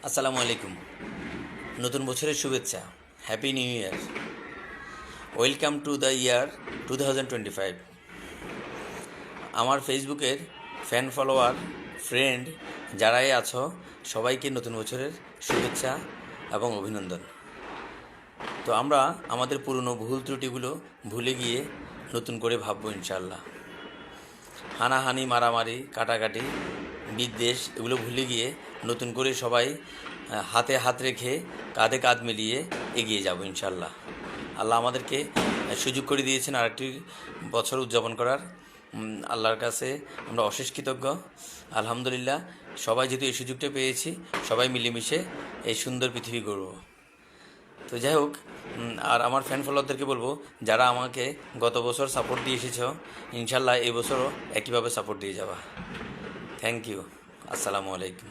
আসসালামু আলাইকুম। নতুন বছরের শুভেচ্ছা। Happy new year. Welcome to the year 2025। আমার ফেসবুকের ফ্যান ফলোয়ার ফ্রেন্ড যারাই আছো সবাইকে নতুন বছরের শুভেচ্ছা এবং অভিনন্দন। তো আমরা আমাদের পুরনো ভুল ত্রুটিগুলো ভুলে গিয়ে নতুন করে ভাববো ইনশাল্লাহ। হানাহানি, মারামারি, কাটাকাটি, বিদ্বেষ এগুলো ভুলে গিয়ে নতুন করে সবাই হাতে হাত রেখে কাঁধে কাঁধ মিলিয়ে এগিয়ে যাব ইনশাল্লাহ। আল্লাহ আমাদেরকে সুযোগ করে দিয়েছেন আরেকটি বছর উদযাপন করার। আল্লাহর কাছে আমরা অশেষ কৃতজ্ঞ। আলহামদুলিল্লাহ, সবাই যেহেতু এই সুযোগটা পেয়েছি, সবাই মিলেমিশে এই সুন্দর পৃথিবী গড়ব। তো যাই হোক, আর আমার ফ্যান ফলোয়ারদেরকে বলবো, যারা আমাকে গত বছর সাপোর্ট দিয়ে এসেছ, ইনশাল্লাহ এই বছরও একইভাবে সাপোর্ট দিয়ে যাবা। Thank you. আসসালামু আলাইকুম।